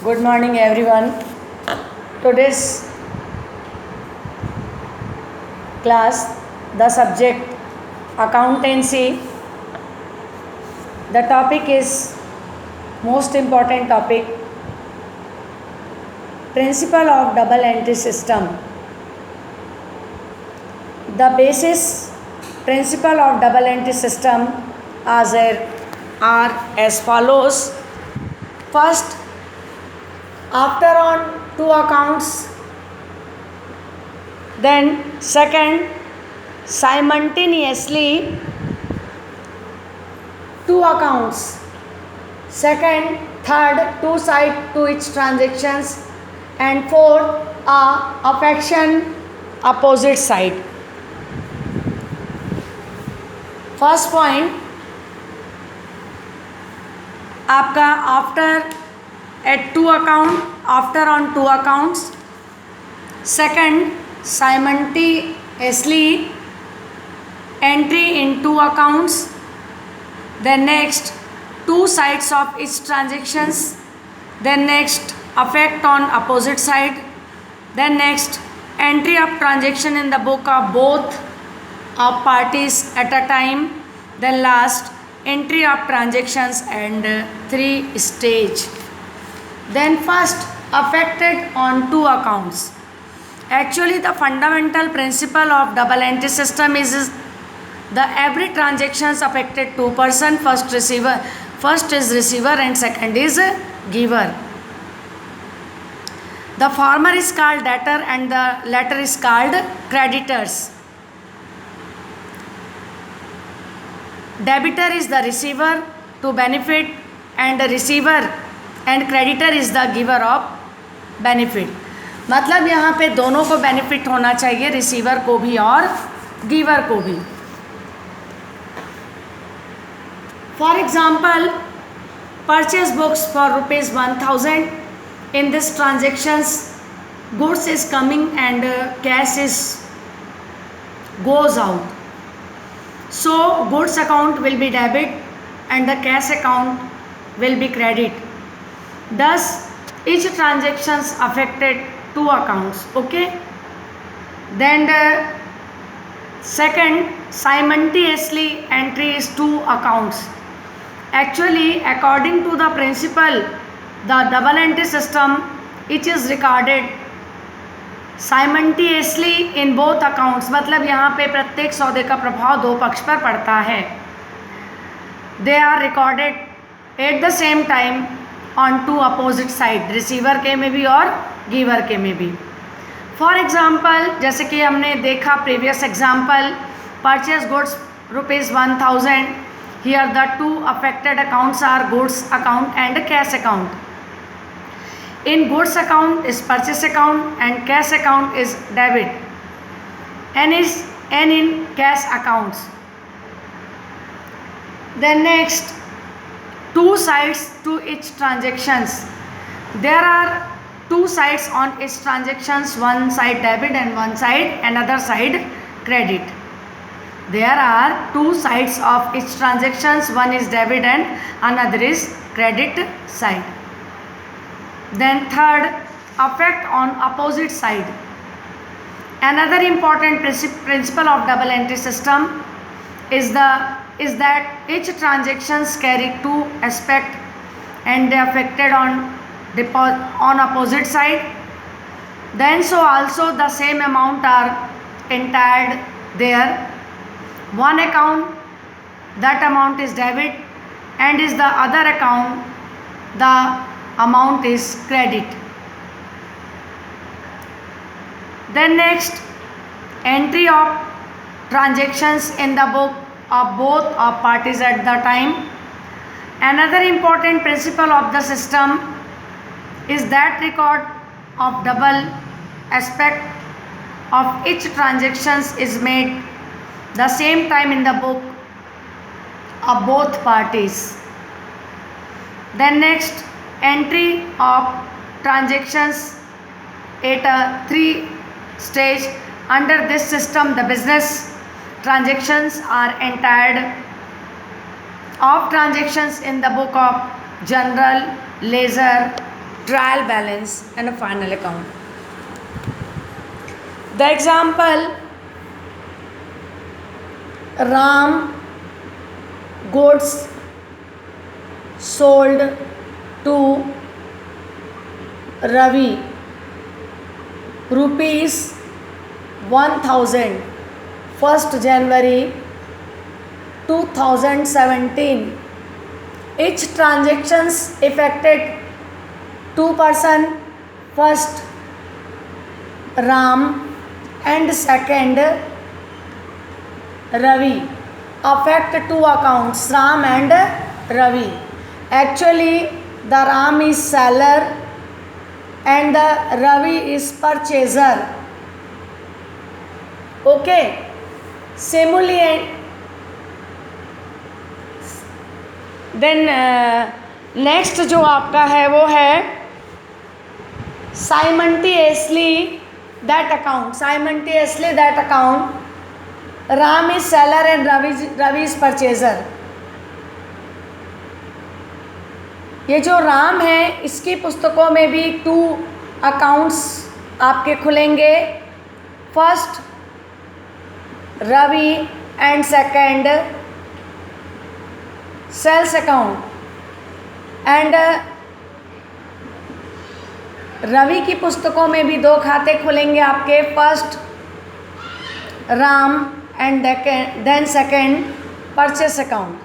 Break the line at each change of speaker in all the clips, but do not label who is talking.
Good morning, everyone. Today's class, the subject accountancy. The topic is most important topic, principle of double entry system. The basis principle of double entry system are as follows. First, after on two accounts, then second, simultaneously two accounts, second, third, two side to each transactions, and fourth, affection opposite side. First point आपका after at two account, after on two accounts, second simultaneously entry in two accounts, then next two sides of each transactions, then next affect on opposite side, then next entry of transaction in the book of both of parties at a time, then last entry of transactions and three stage. Then first, affected on two accounts. Actually the fundamental principle of double entry system is the every transactions affected two person, first is receiver and second is giver. The former is called debtor and the latter is called creditors. Debitor is the receiver to benefit and the receiver and creditor is the giver of benefit. मतलब यहाँ पे दोनों को benefit होना चाहिए, receiver को भी और गिवर को भी. For example, purchase books for ₹1000. In this transactions, goods is coming and cash is goes out. So goods account will be debit and the cash account will be credit. Thus each transactions affected two accounts. Okay. Then the second, simultaneously entry is two accounts. Actually according to the principle, the double entry system, each is recorded simultaneously in both accounts. मतलब यहाँ पे प्रत्येक सौदे का प्रभाव दो पक्ष पर पड़ता है. They are recorded at the same time on two opposite side, receiver के में भी और गिवर के में भी. फॉर एग्जाम्पल, जैसे कि हमने देखा previous example, purchase goods ₹1000. Here the two affected accounts are goods account and cash account. In goods account is purchase account and cash account is debit. And in cash accounts. Then next, two sides to each transactions. There are two sides on each transactions, one side debit and one side another side credit. There are two sides of each transactions, one is debit and another is credit side. Then third, affect on opposite side. Another important principle of double entry system is that each transactions carry two aspect and they affected on opposite side. Then so also the same amount are entered there. One account, that amount is debit and is the other account, the amount is credit. Then next, entry of transactions in the book of both of parties at the time. Another important principle of the system is that record of double aspect of each transactions is made the same time in the book of both parties. Then next, entry of transactions at a three stage. Under this system, the business transactions are entered of transactions in the book of general ledger trial balance and a final account. The example, Ram goods sold to Ravi rupees 1000 1st January 2017. Each transactions affected two person, first Ram and second Ravi. Affect two accounts, Ram and Ravi. Actually the Ram is seller and the Ravi is purchaser. Okay. Similarly, then next जो आपका है वो है simultaneously that account Ram is seller and Ravi is purchaser. ये जो राम है इसकी पुस्तकों में भी 2 अकाउंट्स आपके खुलेंगे, first Ravi and second sales account. And Ravi की पुस्तकों में भी 2 खाते खुलेंगे आपके, first Ram and then second purchase account.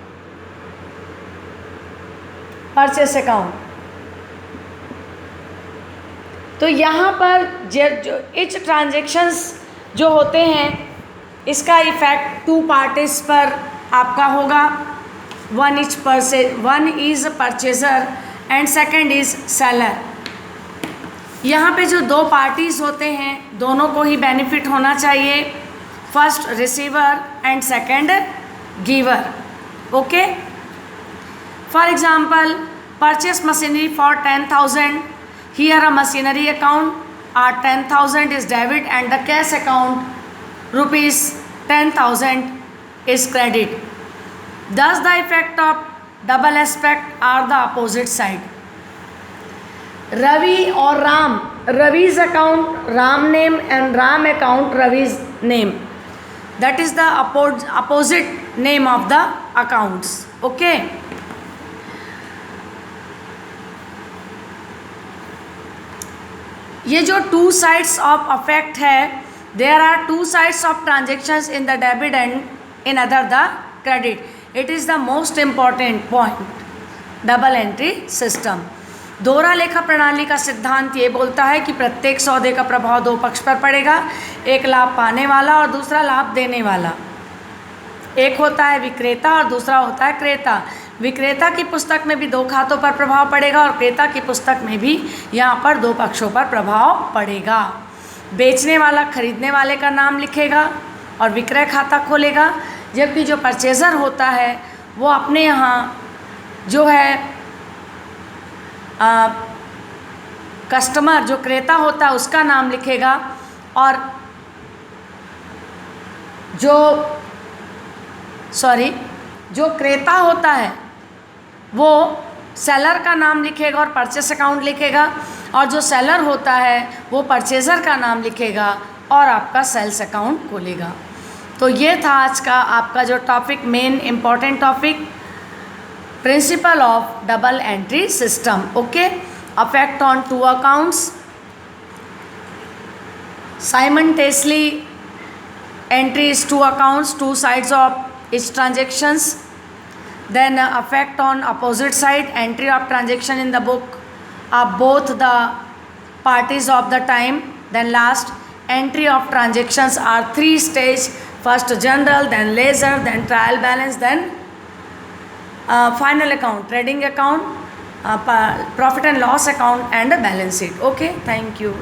तो यहाँ पर जो इच ट्रांजेक्शन्स जो होते हैं इसका इफेक्ट 2 पार्टीज पर आपका होगा. One is purchaser and second is seller. यहाँ पे जो 2 पार्टीज होते हैं दोनों को ही बेनिफिट होना चाहिए, first receiver and second giver. Okay. For example purchase machinery for 10,000. Here a machinery account are 10,000 is debit and the cash account rupees 10,000 is credit. Thus the effect of double aspect are the opposite side. Ravi or Ram, Ravi's account Ram name and Ram account Ravi's name. That is the opposite name of the accounts. Okay. ये जो 2 sides of effect है, there are 2 sides of transactions in the debit and in other the credit. It is the most important point. Double entry system. दोहरा लेखा प्रणाली का सिद्धांत ये बोलता है कि प्रत्येक सौदे का प्रभाव 2 पक्ष पर पड़ेगा, एक लाभ पाने वाला और दूसरा लाभ देने वाला. एक होता है विक्रेता और दूसरा होता है क्रेता. विक्रेता की पुस्तक में भी 2 खातों पर प्रभाव पड़ेगा और क्रेता की पुस्तक में भी यहाँ पर 2 पक्षों पर प्रभाव पड़ेगा. बेचने वाला खरीदने वाले का नाम लिखेगा और विक्रय खाता खोलेगा, जबकि जो परचेज़र होता है वो अपने यहाँ जो है कस्टमर जो क्रेता होता है उसका नाम लिखेगा और जो क्रेता होता है वो सेलर का नाम लिखेगा और परचेस अकाउंट लिखेगा, और जो सेलर होता है वो परचेज़र का नाम लिखेगा और आपका सेल्स अकाउंट खोलेगा. तो ये था आज का आपका जो topic, main important topic, principle of double entry system. Okay. Affect on 2 accounts, simultaneously entries 2 accounts, 2 sides of each transactions. Then effect on opposite side, entry of transaction in the book of both the parties of the time. Then last, entry of transactions are 3 stage, first general, then ledger, then trial balance, then final account, trading account, profit and loss account and a balance sheet. Okay, thank you.